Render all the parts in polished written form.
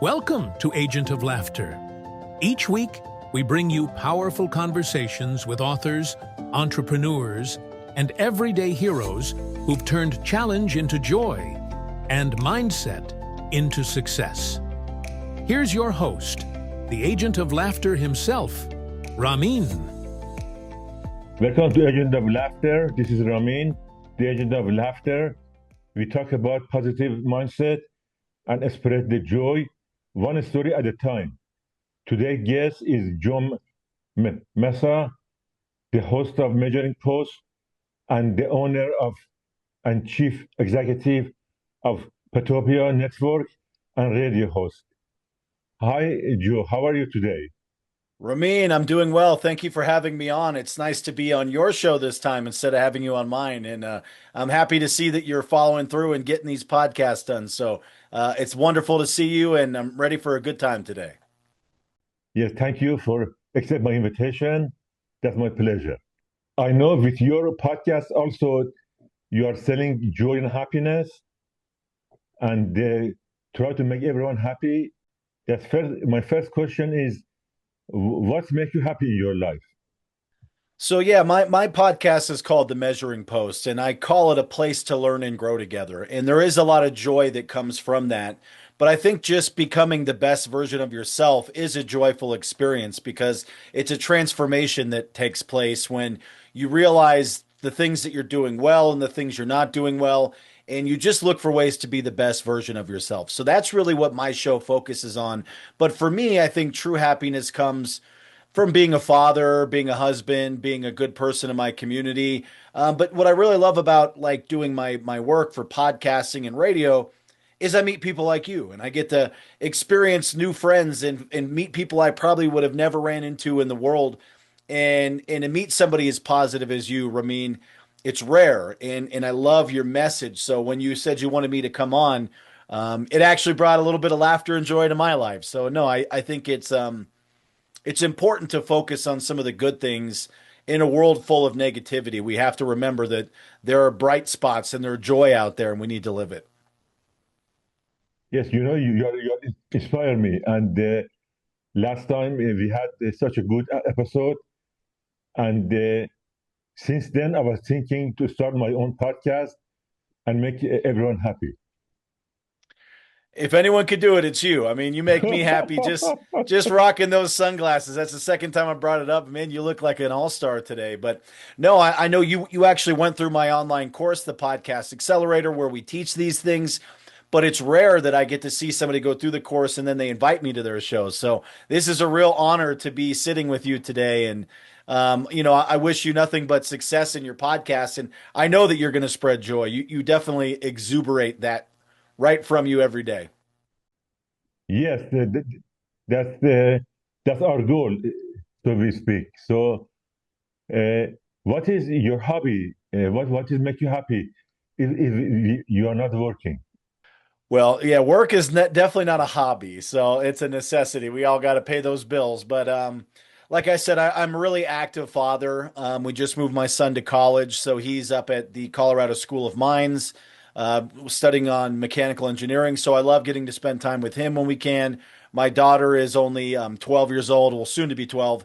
Welcome to Agent of Laughter. Each week, we bring you powerful conversations with authors, entrepreneurs, and everyday heroes who've turned challenge into joy and mindset into success. Here's your host, the Agent of Laughter himself, Ramin. Welcome to Agent of Laughter. This is Ramin, the Agent of Laughter. We talk about positive mindset and spread the joy, one story at a time. Today's guest is John Massa, the host of Measuring Post and the owner of and chief executive of Patopia Network and radio host. Hi, Joe. How are you today? Ramin, I'm doing well. Thank you for having me on. It's nice to be on your show this time instead of having you on mine. And I'm happy to see that you're following through and getting these podcasts done. So it's wonderful to see you, and I'm ready for a good time today. Yes, thank you for accepting my invitation. That's my pleasure. I know with your podcast also you are selling joy and happiness, and try to make everyone happy. My first question is, what makes you happy in your life? So yeah, my podcast is called The Measuring Post, and I call it a place to learn and grow together. And there is a lot of joy that comes from that. But I think just becoming the best version of yourself is a joyful experience because it's a transformation that takes place when you realize the things that you're doing well and the things you're not doing well, and you just look for ways to be the best version of yourself. So that's really what my show focuses on. But for me, I think true happiness comes from being a father, being a husband, being a good person in my community. But what I really love about like doing my work for podcasting and radio is I meet people like you, and I get to experience new friends and meet people I probably would have never ran into in the world. And to meet somebody as positive as you, Ramin, it's rare. And I love your message. So when you said you wanted me to come on, it actually brought a little bit of laughter and joy to my life. So no, I think it's important to focus on some of the good things in a world full of negativity. We have to remember that there are bright spots and there's joy out there, and we need to live it. Yes, you inspire me. And last time we had such a good episode, and since then I was thinking to start my own podcast and make everyone happy. If anyone could do it, it's you. I mean, you make me happy just rocking those sunglasses. That's the second time I brought it up. Man, you look like an all-star today. But no, I know you actually went through my online course, the Podcast Accelerator, where we teach these things. But it's rare that I get to see somebody go through the course and then they invite me to their shows. So this is a real honor to be sitting with you today. And I wish you nothing but success in your podcast. And I know that you're going to spread joy. You definitely exuberate that right from you every day. Yes, that's that's our goal, so we speak. So, what is your hobby? What is make you happy if you are not working? Well, yeah, work is definitely not a hobby, so it's a necessity. We all got to pay those bills. But like I said, I'm a really active father. We just moved my son to college, so he's up at the Colorado School of Mines, studying on mechanical engineering. So I love getting to spend time with him when we can. My daughter is only 12 years old, well, soon to be 12.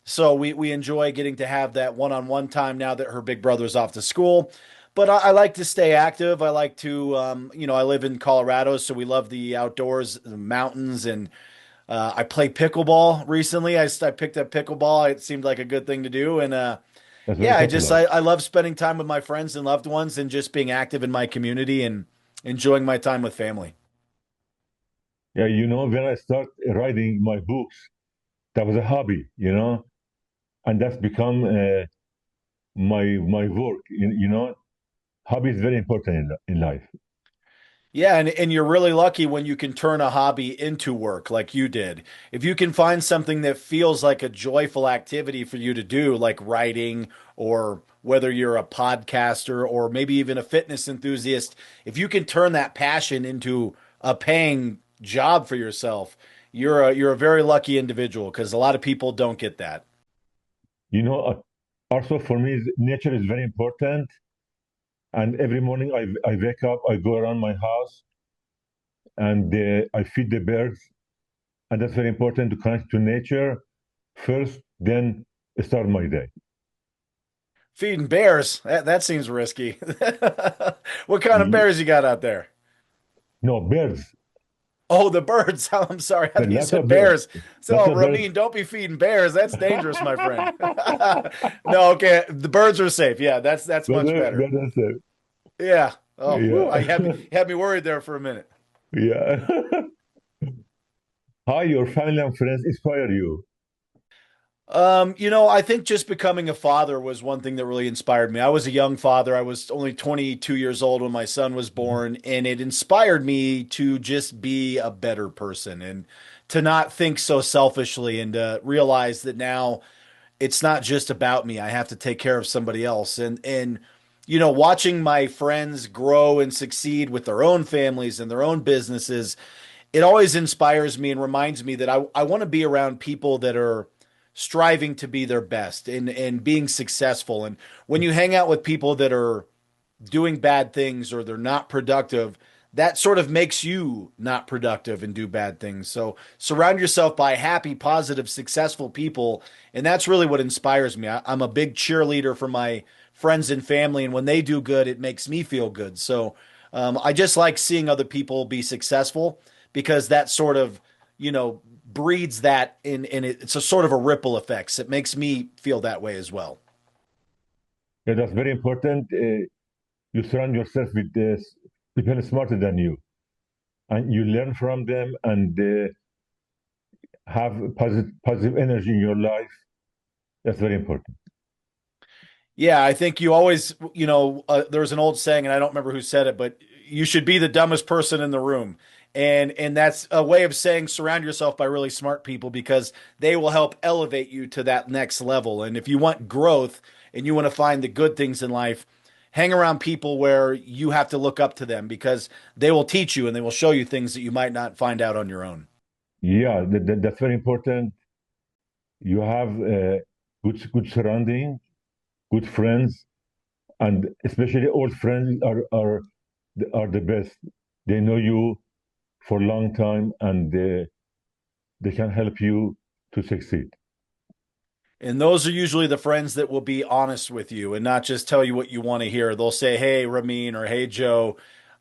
So we enjoy getting to have that one-on-one time now that her big brother's off to school. But I like to stay active. I like to, I live in Colorado, so we love the outdoors, the mountains, and I play pickleball recently. I picked up pickleball. It seemed like a good thing to do, and That's very yeah, popular. I love spending time with my friends and loved ones, and just being active in my community and enjoying my time with family. Yeah, when I start writing my books, that was a hobby, and that's become my work. Hobby is very important in life. Yeah, and you're really lucky when you can turn a hobby into work like you did. If you can find something that feels like a joyful activity for you to do, like writing, or whether you're a podcaster or maybe even a fitness enthusiast, if you can turn that passion into a paying job for yourself, you're a very lucky individual because a lot of people don't get that. Also for me, nature is very important. And every morning I wake up, I go around my house, and I feed the birds and that's very important to connect to nature first, then start my day. Feeding bears, that seems risky. What kind of Ye- bears you got out there? No, birds. Oh, the birds. I'm sorry. I A thought you lot said of birds. bears. So, Lot of birds. Ramin, don't be feeding bears. That's dangerous, my friend. No, okay. The birds are safe. Yeah, that's much better. That's it. Yeah. Oh, whew, I had me Yeah. had me worried there for a minute. Yeah. How your family and friends inspire you? I think just becoming a father was one thing that really inspired me. I was a young father. I was only 22 years old when my son was born, and it inspired me to just be a better person and to not think so selfishly and to realize that now it's not just about me. I have to take care of somebody else. And watching my friends grow and succeed with their own families and their own businesses, it always inspires me and reminds me that I want to be around people that are striving to be their best and being successful. And when you hang out with people that are doing bad things or they're not productive, that sort of makes you not productive and do bad things. So surround yourself by happy, positive, successful people. And that's really what inspires me. I'm a big cheerleader for my friends and family. And when they do good, it makes me feel good. So I just like seeing other people be successful because that sort of, breeds that in it's a sort of a ripple effect. So it makes me feel that way as well. Yeah, that's very important. You surround yourself with people smarter than you, and you learn from them and have positive energy in your life. That's very important. Yeah, I think you always, there's an old saying, and I don't remember who said it, but you should be the dumbest person in the room. And that's a way of saying surround yourself by really smart people because they will help elevate you to that next level. And if you want growth and you want to find the good things in life, hang around people where you have to look up to them because they will teach you and they will show you things that you might not find out on your own. Yeah, that's very important. You have good surrounding, good friends, and especially old friends are the best. They know you for a long time, and they can help you to succeed. And those are usually the friends that will be honest with you and not just tell you what you want to hear. They'll say, "Hey, Ramin," or "Hey, Joe,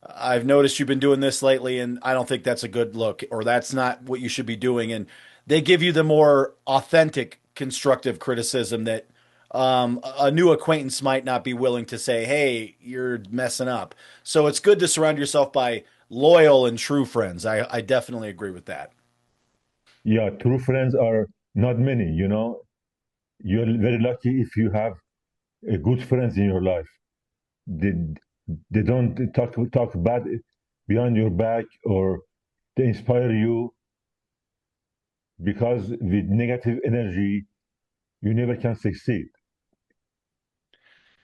I've noticed you've been doing this lately, and I don't think that's a good look, or that's not what you should be doing." And they give you the more authentic, constructive criticism that a new acquaintance might not be willing to say, "Hey, you're messing up." So it's good to surround yourself by loyal and true friends. I definitely agree with that. Yeah, true friends are not many. You're very lucky if you have good friends in your life. They they don't talk bad behind your back, or they inspire you, because with negative energy you never can succeed.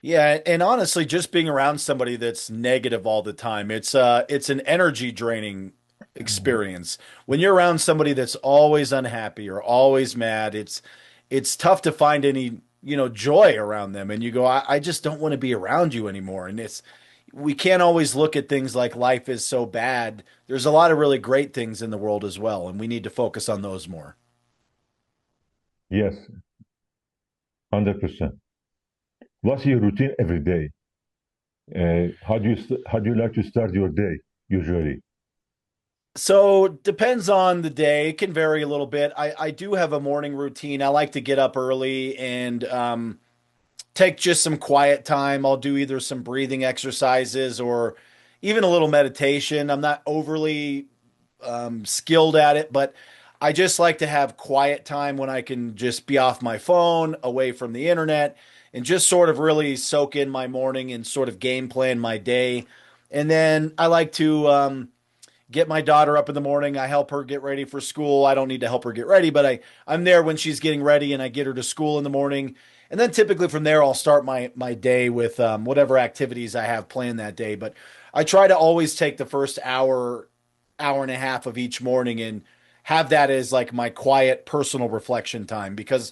Yeah, and honestly, just being around somebody that's negative all the time, it's an energy draining experience. When you're around somebody that's always unhappy or always mad, it's tough to find any, joy around them. And you go, I just don't want to be around you anymore. And we can't always look at things like life is so bad. There's a lot of really great things in the world as well, and we need to focus on those more. Yes, 100%. What's your routine every day? How do you like to start your day usually? So depends on the day. It can vary a little bit. I do have a morning routine. I like to get up early and take just some quiet time. I'll do either some breathing exercises or even a little meditation. I'm not overly skilled at it, but I just like to have quiet time when I can just be off my phone, away from the internet, and just sort of really soak in my morning and sort of game plan my day. And then I like to get my daughter up in the morning. I help her get ready for school. I don't need to help her get ready, but I'm there when she's getting ready and I get her to school in the morning. And then typically from there, I'll start my day with whatever activities I have planned that day. But I try to always take the first hour and a half of each morning and have that as like my quiet personal reflection time because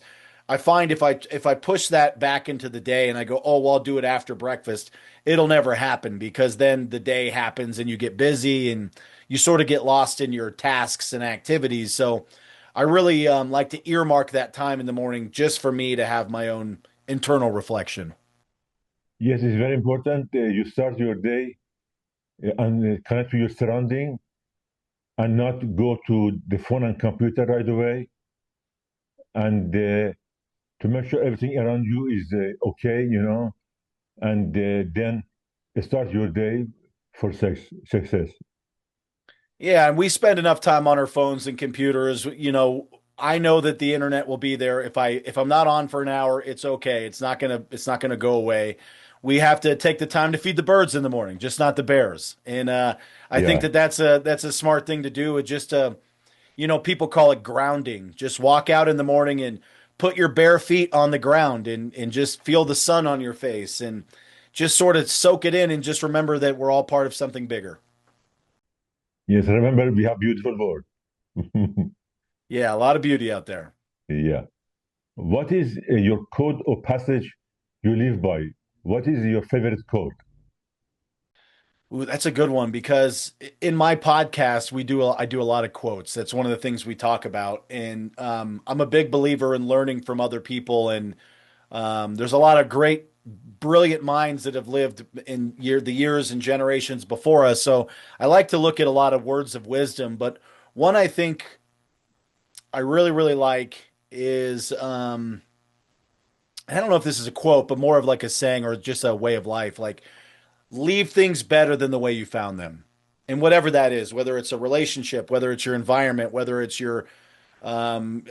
I find if I push that back into the day and I go, oh, well, I'll do it after breakfast, it'll never happen because then the day happens and you get busy and you sort of get lost in your tasks and activities. So I really like to earmark that time in the morning just for me to have my own internal reflection. Yes, it's very important. You start your day and connect to your surrounding and not go to the phone and computer right away. And to make sure everything around you is okay, and then start your day for success. Yeah, and we spend enough time on our phones and computers. I know that the internet will be there if I'm not on for an hour, it's okay. It's not gonna go away. We have to take the time to feed the birds in the morning, just not the bears. And I think Yeah. that that's a smart thing to do. It just people call it grounding. Just walk out in the morning and put your bare feet on the ground and just feel the sun on your face and just sort of soak it in and just remember that we're all part of something bigger. Yes, remember we have beautiful world. Yeah, a lot of beauty out there. Yeah. What is your code or passage you live by? What is your favorite code? Ooh, that's a good one because in my podcast I do a lot of quotes. That's one of the things we talk about, and I'm a big believer in learning from other people. And there's a lot of great, brilliant minds that have lived in the years and generations before us. So I like to look at a lot of words of wisdom. But one I think I really really like is I don't know if this is a quote, but more of like a saying or just a way of life. Like leave things better than the way you found them. And whatever that is, whether it's a relationship, whether it's your environment, whether it's your um,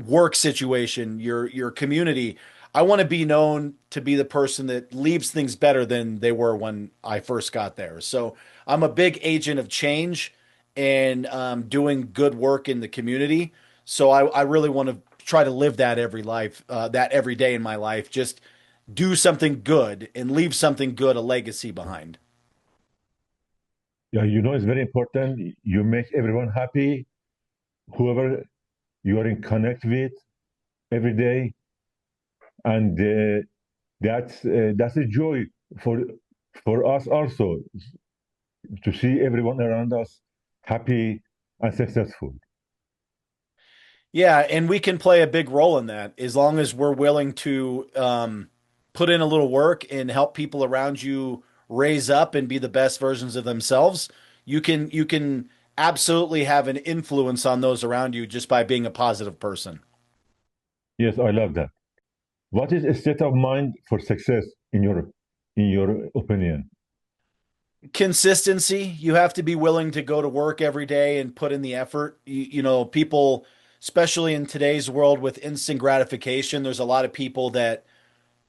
work situation, your community, I want to be known to be the person that leaves things better than they were when I first got there. So I'm a big agent of change and doing good work in the community. So I really want to try to live that every day in my life. Just do something good and leave something good, a legacy behind. Yeah, it's very important. You make everyone happy, whoever you are in connect with every day, and that's a joy for for us also to see everyone around us happy and successful. Yeah, and we can play a big role in that as long as we're willing to put in a little work and help people around you raise up and be the best versions of themselves. You can absolutely have an influence on those around you just by being a positive person. Yes, I love that. What is a state of mind for success in your opinion? Consistency. You have to be willing to go to work every day and put in the effort. People, especially in today's world with instant gratification, there's a lot of people that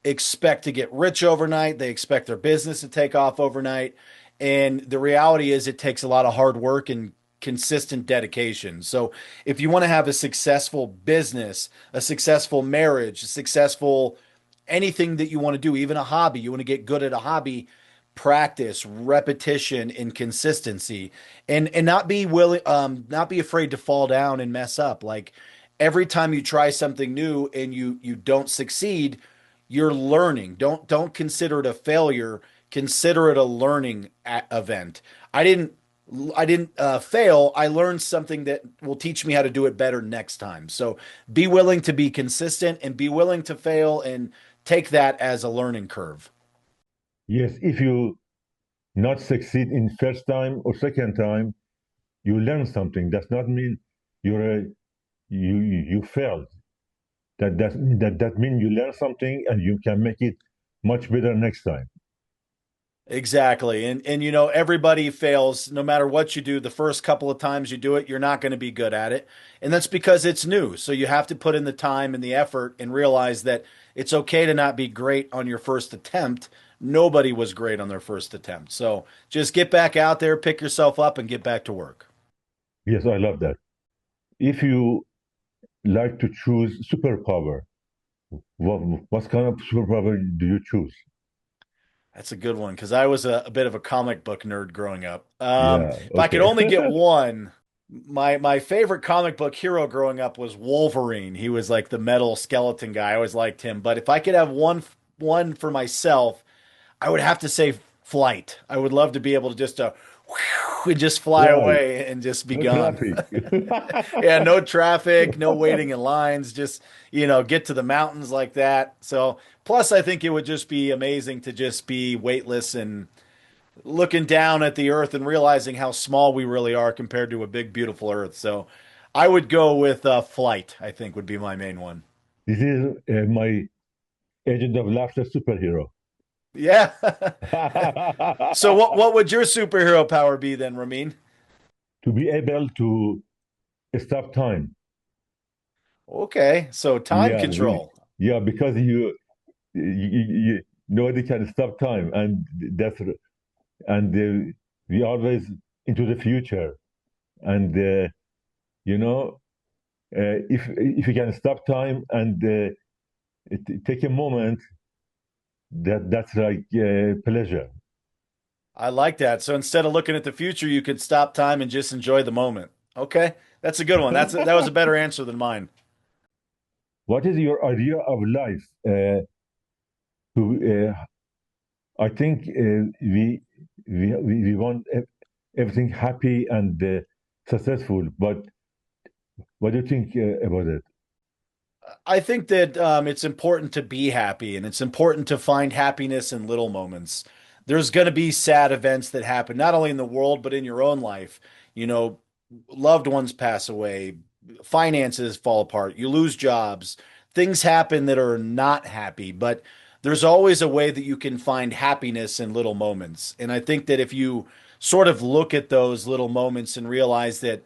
expect to get rich overnight. They expect their business to take off overnight. And the reality is, it takes a lot of hard work and consistent dedication. So, if you want to have a successful business, a successful marriage, a successful anything that you want to do, even a hobby, you want to get good at a hobby, practice, repetition, and consistency, and not be afraid to fall down and mess up. Like every time you try something new and you don't succeed, you're learning. Don't consider it a failure. Consider it a learning event. I didn't I didn't fail. I learned something that will teach me how to do it better next time. So be willing to be consistent and be willing to fail and take that as a learning curve. Yes, if you not succeed in first time or second time, you learn something. Does not mean you're a, you failed. That means you learn something and you can make it much better next time. Exactly. And everybody fails no matter what you do. The first couple of times you do it, you're not going to be good at it. And that's because it's new. So you have to put in the time and the effort and realize that it's okay to not be great on your first attempt. Nobody was great on their first attempt. So just get back out there, pick yourself up and get back to work. Yes, I love that. If you like to choose superpower, what kind of superpower do you choose? That's a good one because I was a bit of a comic book nerd growing up. Yeah, If I could okay. only get one, my favorite comic book hero growing up was Wolverine. He was like the metal skeleton guy. I always liked him. But if I could have one for myself, I would have to say flight. I would love to be able to just we just fly Right. away and just be No gone. traffic. Yeah, no traffic, no waiting in lines, just, get to the mountains like that. So, plus, I think it would just be amazing to just be weightless and looking down at the earth and realizing how small we really are compared to a big, beautiful earth. So, I would go with flight, I think would be my main one. This is my Agent of Laughter superhero. Yeah. So, what would your superhero power be then, Ramin? To be able to stop time. Okay, so time Yeah, control. yeah, because nobody can stop time, and we always into the future, and you know, if you can stop time and take a moment, that's like pleasure. I like that. So instead of looking at the future, you could stop time and just enjoy the moment. Okay, that's a good one. That was a better answer than mine. What is your idea of life? I think we want everything happy and successful. But what do you think about it? I think that it's important to be happy and it's important to find happiness in little moments. There's going to be sad events that happen, not only in the world, but in your own life. You know, Loved ones pass away, finances fall apart, you lose jobs, things happen that are not happy, but there's always a way that you can find happiness in little moments. And I think that if you sort of look at those little moments and realize that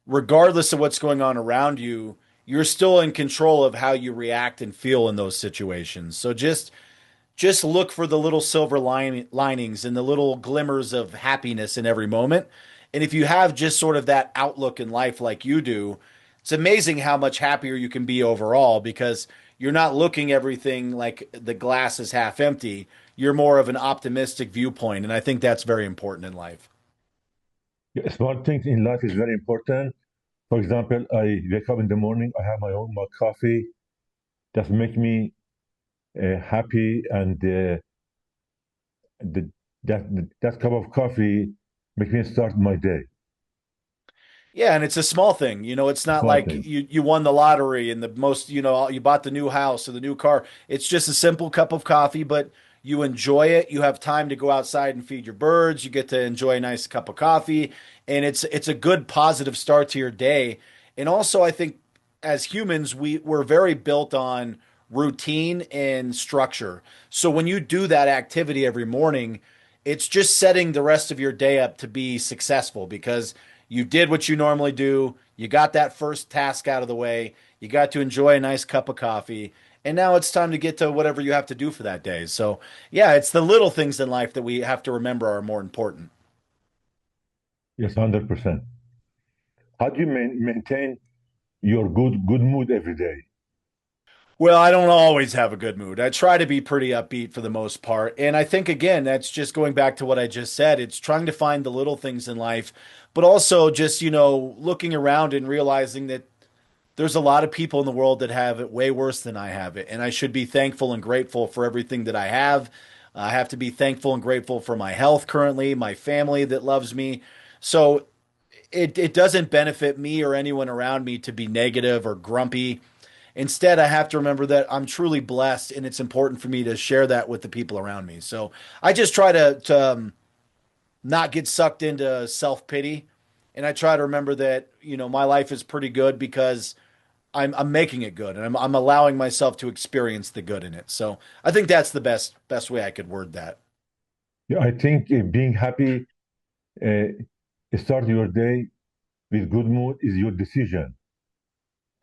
regardless of what's going on around you, you're still in control of how you react and feel in those situations. So just look for the little linings and the little glimmers of happiness in every moment. And if you have just sort of that outlook in life like you do, it's amazing how much happier you can be overall because you're not looking everything like the glass is half empty. You're more of an optimistic viewpoint. And I think that's very important in life. Yeah, small things in life is very important. For example, I wake up in the morning, I have my own mug coffee. That make me happy, and the, that cup of coffee make me start my day. Yeah, and it's a small thing. It's not Small like thing. you won the lottery and the most, you bought the new house or the new car. It's just a simple cup of coffee, but you enjoy it. You have time to go outside and feed your birds. You get to enjoy a nice cup of coffee, and it's a good positive start to your day. And also, I think as humans, we're very built on routine and structure. So when you do that activity every morning, it's just setting the rest of your day up to be successful because you did what you normally do. You got that first task out of the way. You got to enjoy a nice cup of coffee. And now it's time to get to whatever you have to do for that day. So, yeah, it's the little things in life that we have to remember are more important. Yes, 100%. How do you maintain your good mood every day? Well, I don't always have a good mood. I try to be pretty upbeat for the most part. And I think, again, that's just going back to what I just said. It's trying to find the little things in life, but also just, looking around and realizing that there's a lot of people in the world that have it way worse than I have it. And I should be thankful and grateful for everything that I have. I have to be thankful and grateful for my health currently, my family that loves me. So it doesn't benefit me or anyone around me to be negative or grumpy. Instead, I have to remember that I'm truly blessed and it's important for me to share that with the people around me. So I just try to not get sucked into self pity. And I try to remember that, my life is pretty good because I'm making it good and I'm allowing myself to experience the good in it. So I think that's the best way I could word that. Yeah, I think being happy, uh, start your day with good mood is your decision,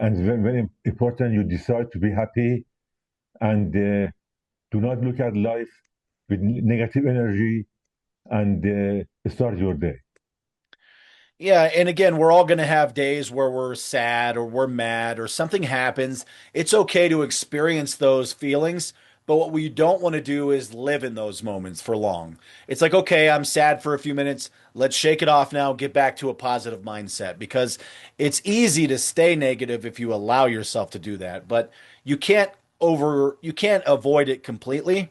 and it's very important you decide to be happy and do not look at life with negative energy and start your day. Yeah, and again, we're all going to have days where we're sad or we're mad or something happens. It's okay to experience those feelings, but what we don't want to do is live in those moments for long. It's like, okay, I'm sad for a few minutes. Let's shake it off now, get back to a positive mindset because it's easy to stay negative if you allow yourself to do that, but you can't avoid it completely.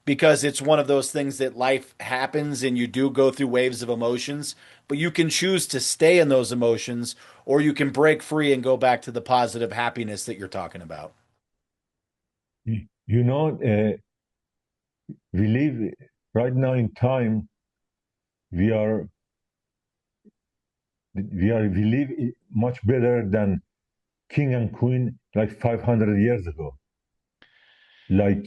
because it's one of those things that life happens and you do go through waves of emotions, but you can choose to stay in those emotions or you can break free and go back to the positive happiness that you're talking about. You know, we live right now in time. We are we live much better than king and queen like 500 years ago. Like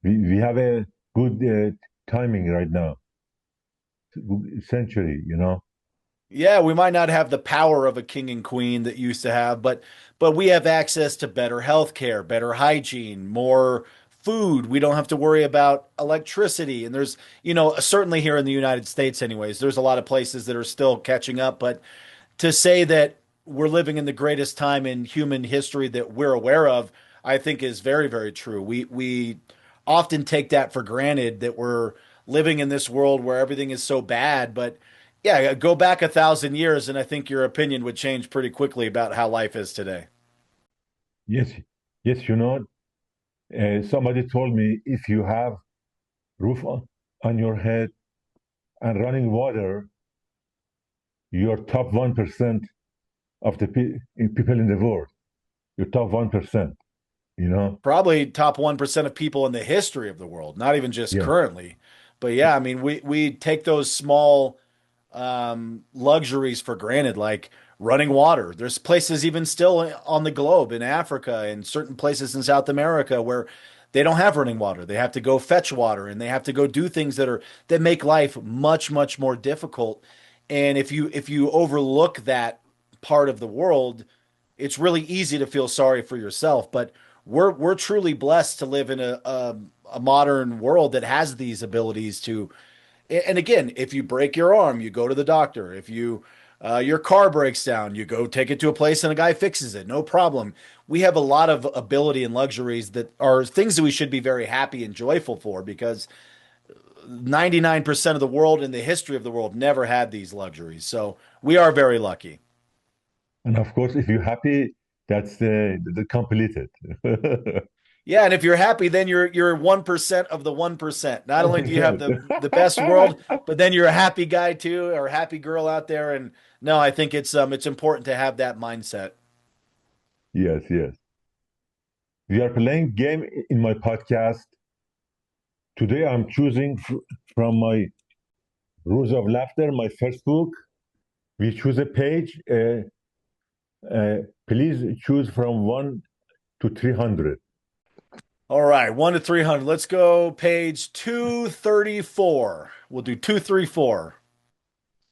we have a good timing right now, century. You know. Yeah, we might not have the power of a king and queen that used to have, but we have access to better health care, better hygiene, more food. We don't have to worry about electricity. And there's, certainly here in the United States anyways, there's a lot of places that are still catching up, but to say that we're living in the greatest time in human history that we're aware of, I think is very, very true. We often take that for granted that we're living in this world where everything is so bad, but yeah, go back 1,000 years, and I think your opinion would change pretty quickly about how life is today. Yes, yes. You know, somebody told me if you have roof on your head and running water, you're top 1% of the people in the world. You're top 1%. You know. Probably top 1% of people in the history of the world, not even just Yeah. currently. But yeah, I mean, we take those small luxuries for granted, like running water. There's places even still on the globe in Africa and certain places in South America where they don't have running water. They have to go fetch water and they have to go do things that make life much, much more difficult. And if you overlook that part of the world, it's really easy to feel sorry for yourself. But we're truly blessed to live in a modern world that has these abilities to. And again, if you break your arm, you go to the doctor. If your car breaks down, you go take it to a place and a guy fixes it. No problem. We have a lot of ability and luxuries that are things that we should be very happy and joyful for because 99% of the world in the history of the world never had these luxuries. So we are very lucky. And of course, if you're happy, that's the completed. Yeah, and if you're happy, then you're 1% of the 1%. Not only do you have 1%. the best world, but then you're a happy guy too, or a happy girl out there. And no, I think it's important to have that mindset. Yes, yes. We are playing game in my podcast. Today I'm choosing from my Rules of Laughter, my first book. We choose a page. Please choose from 1 to 300. All right, 1 to 300. Let's go page 234. We'll do 234.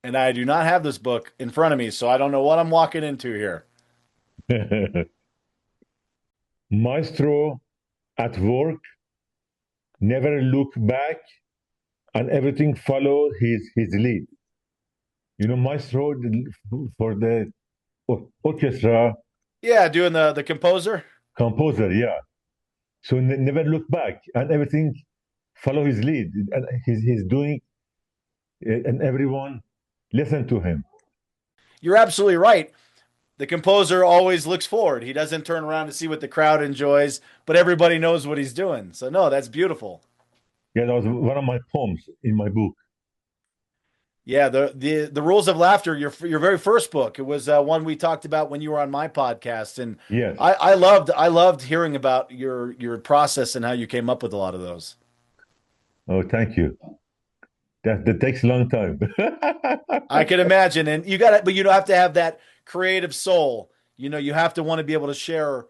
And I do not have this book in front of me, so I don't know what I'm walking into here. Maestro at work, never look back, and everything follow his lead. You know, maestro for the orchestra Yeah, doing the composer. composer, yeah. So never look back, and everything follow his lead, and he's doing, and everyone listen to him. You're absolutely right. The composer always looks forward. He doesn't turn around to see what the crowd enjoys, but everybody knows what he's doing. So no, that's beautiful. Yeah, that was one of my poems in my book. Yeah, the rules of laughter. Your very first book. It was one we talked about when you were on my podcast, and Yes. I loved hearing about your process and how you came up with a lot of those. Oh, thank you. That takes a long time. I can imagine, and you got it, but you don't have to have that creative soul. You have to want to be able to share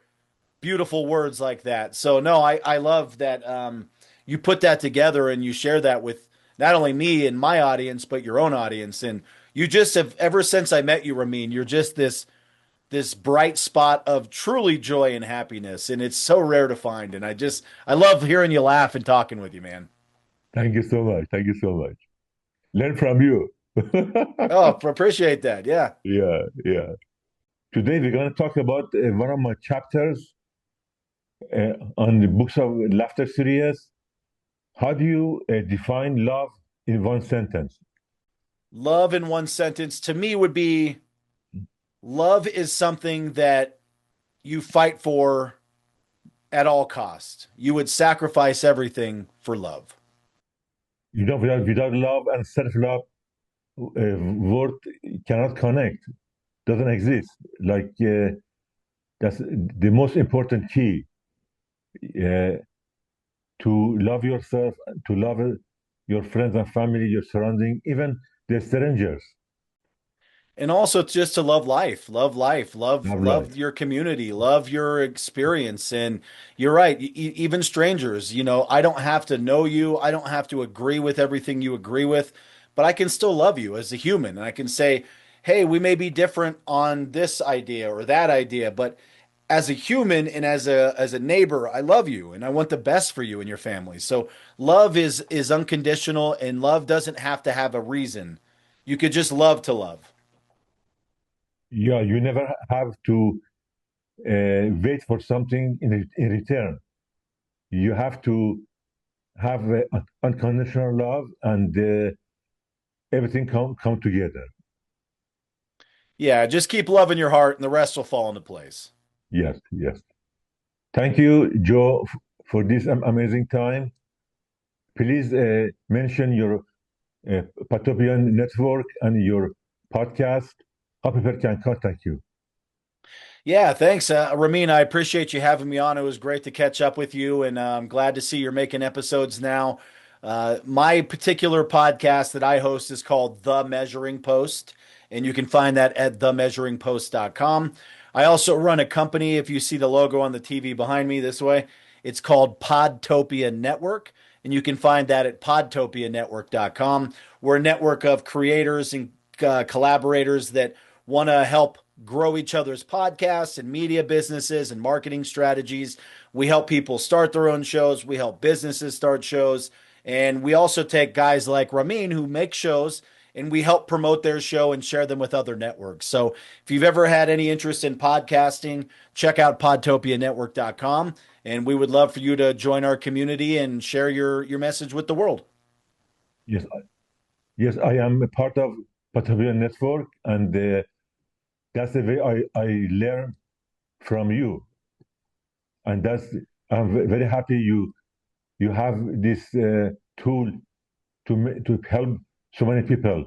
beautiful words like that. So no, I love that you put that together and you share that with not only me and my audience, but your own audience. And you just have ever since I met you, Ramin, you're just this bright spot of truly joy and happiness. And it's so rare to find. And I love hearing you laugh and talking with you, man. Thank you so much. Thank you so much. Learn from you. Oh, appreciate that. Yeah. Yeah, yeah. Today we're going to talk about one of my chapters on the Books of Laughter series. How do you define love in one sentence? Love in one sentence to me would be love is something that you fight for at all costs. You would sacrifice everything for love. Without love and self-love, word cannot connect, doesn't exist. That's the most important key. To love yourself, to love your friends and family, your surrounding, even the strangers. And also just to love life, Love love life. your community, love your experience. And you're right, even strangers, I don't have to know you. I don't have to agree with everything you agree with, but I can still love you as a human. And I can say, hey, we may be different on this idea or that idea, but as a human and as a neighbor, I love you and I want the best for you and your family. So love is unconditional, and love doesn't have to have a reason. You could just love to love. Yeah, you never have to wait for something in return. You have to have unconditional love, and everything come together. Yeah, just keep loving your heart and the rest will fall into place. Yes, yes. Thank you, Joe, for this amazing time. Please mention your Patopian network and your podcast. How people can contact you. Yeah, thanks, Ramin. I appreciate you having me on. It was great to catch up with you, and I'm glad to see you're making episodes now. My particular podcast that I host is called The Measuring Post, and you can find that at themeasuringpost.com. I also run a company. If you see the logo on the TV behind me this way, it's called Podtopia Network, and you can find that at podtopianetwork.com. We're a network of creators and collaborators that want to help grow each other's podcasts and media businesses and marketing strategies. We help people start their own shows. We help businesses start shows. And we also take guys like Ramin who make shows and we help promote their show and share them with other networks. So if you've ever had any interest in podcasting, check out podtopianetwork.com. And we would love for you to join our community and share your message with the world. Yes, yes, I am a part of Patagonia Network, and that's the way I learn from you. And I'm very happy you have this tool to help so many people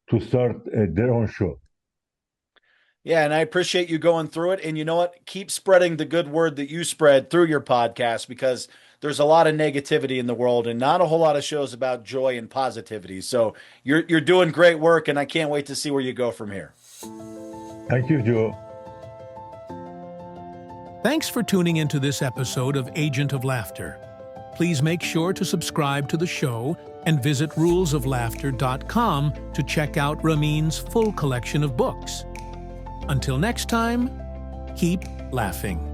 to start their own show. Yeah, and I appreciate you going through it. And you know what? Keep spreading the good word that you spread through your podcast, because there's a lot of negativity in the world and not a whole lot of shows about joy and positivity. So you're doing great work, and I can't wait to see where you go from here. Thank you, Joe. Thanks for tuning into this episode of Agent of Laughter. Please make sure to subscribe to the show and visit rulesoflaughter.com to check out Ramin's full collection of books. Until next time, keep laughing.